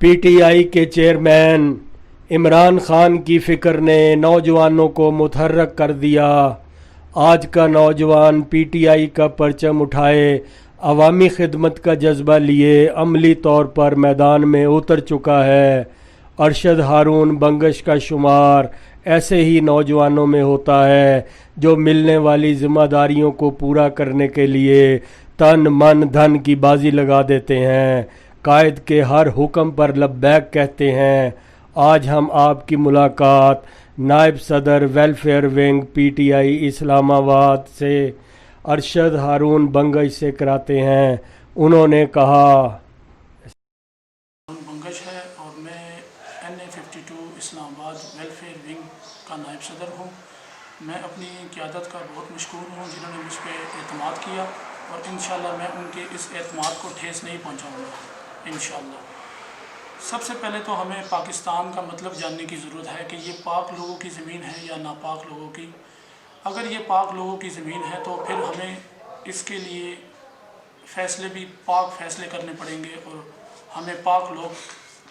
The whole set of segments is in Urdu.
پی ٹی آئی کے چیئرمین عمران خان کی فکر نے نوجوانوں کو متحرک کر دیا۔ آج کا نوجوان پی ٹی آئی کا پرچم اٹھائے عوامی خدمت کا جذبہ لیے عملی طور پر میدان میں اتر چکا ہے۔ ارشد ہارون بنگش کا شمار ایسے ہی نوجوانوں میں ہوتا ہے جو ملنے والی ذمہ داریوں کو پورا کرنے کے لیے تن من دھن کی بازی لگا دیتے ہیں، قائد کے ہر حکم پر لبیک کہتے ہیں۔ آج ہم آپ کی ملاقات نائب صدر welfare wing P T I Islamabad سے ارشد ہارون بنگش سے کراتے ہیں۔ انہوں نے کہا، بنگش ہے اور میں NA52 اسلام آباد ویلفیئر ونگ کا نائب صدر ہوں۔ میں اپنی قیادت کا بہت مشکور ہوں جنہوں نے مجھ پہ اعتماد کیا، اور انشاءاللہ میں ان کے اس اعتماد کو ٹھیس نہیں پہنچاؤں گا انشاءاللہ۔ سب سے پہلے تو ہمیں پاکستان کا مطلب جاننے کی ضرورت ہے کہ یہ پاک لوگوں کی زمین ہے یا ناپاک لوگوں کی۔ اگر یہ پاک لوگوں کی زمین ہے تو پھر ہمیں اس کے لیے فیصلے بھی پاک فیصلے کرنے پڑیں گے اور ہمیں پاک لوگ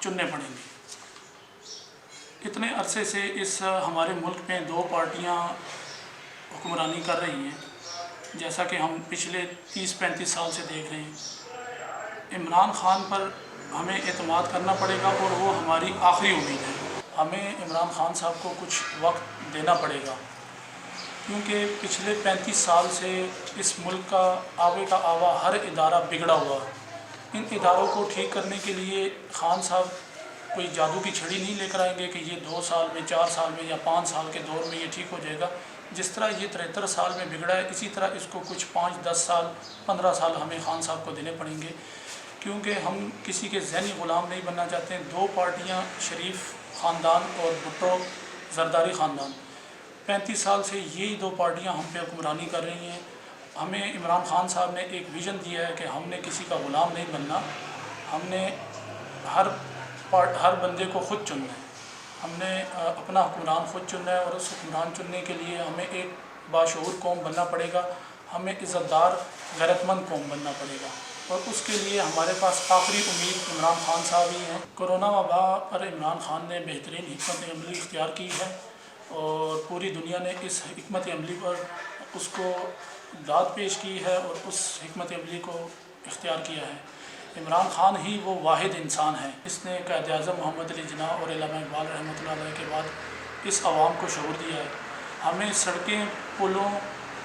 چننے پڑیں گے۔ اتنے عرصے سے اس ہمارے ملک میں دو پارٹیاں حکمرانی کر رہی ہیں، جیسا کہ ہم پچھلے 30-35 سال سے دیکھ رہے ہیں۔ عمران خان پر ہمیں اعتماد کرنا پڑے گا اور وہ ہماری آخری امید ہے۔ ہمیں عمران خان صاحب کو کچھ وقت دینا پڑے گا، کیونکہ پچھلے 35 سال سے اس ملک کا آوے کا آوا ہر ادارہ بگڑا ہوا۔ ان اداروں کو ٹھیک کرنے کے لیے خان صاحب کوئی جادو کی چھڑی نہیں لے کر آئیں گے کہ یہ 2 سال میں 4 سال میں یا 5 سال کے دور میں یہ ٹھیک ہو جائے گا۔ جس طرح یہ 73 سال میں بگڑا ہے، اسی طرح اس کو کچھ 5-10 سال 15 سال ہمیں خان صاحب کو دینے پڑیں گے، کیونکہ ہم کسی کے ذہنی غلام نہیں بننا چاہتے ہیں۔ دو پارٹیاں، شریف خاندان اور بھٹو زرداری خاندان، 35 سال سے یہی دو پارٹیاں ہم پہ حکمرانی کر رہی ہیں۔ ہمیں عمران خان صاحب نے ایک ویژن دیا ہے کہ ہم نے کسی کا غلام نہیں بننا، ہم نے ہر بندے کو خود چننا ہے، ہم نے اپنا حکمران خود چننا ہے، اور اس حکمران چننے کے لیے ہمیں ایک باشعور قوم بننا پڑے گا، ہمیں عزت دار غیرت مند قوم بننا پڑے گا، اور اس کے لیے ہمارے پاس آخری امید عمران خان صاحب ہی ہیں۔ کورونا وبا پر عمران خان نے بہترین حکمت عملی اختیار کی ہے، اور پوری دنیا نے اس حکمت عملی پر اس کو داد پیش کی ہے اور اس حکمت عملی کو اختیار کیا ہے۔ عمران خان ہی وہ واحد انسان ہے جس نے قائد اعظم محمد علی جناح اور علامہ اقبال رحمۃ اللہ علیہ کے بعد اس عوام کو شعور دیا ہے۔ ہمیں سڑکیں، پلوں،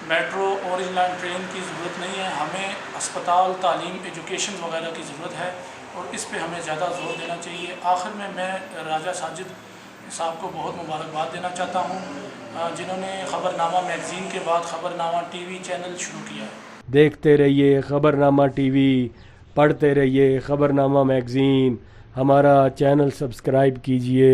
میٹرو اور ان لائن ٹرین کی ضرورت نہیں ہے، ہمیں اسپتال، تعلیم، ایجوکیشن وغیرہ کی ضرورت ہے، اور اس پہ ہمیں زیادہ زور دینا چاہیے۔ آخر میں راجہ ساجد صاحب کو بہت مبارکباد دینا چاہتا ہوں، جنہوں نے خبرنامہ میگزین کے بعد خبرنامہ ٹی وی چینل شروع کیا ہے۔ دیکھتے رہیے خبرنامہ ٹی وی، پڑھتے رہیے خبرنامہ میگزین، ہمارا چینل سبسکرائب کیجیے۔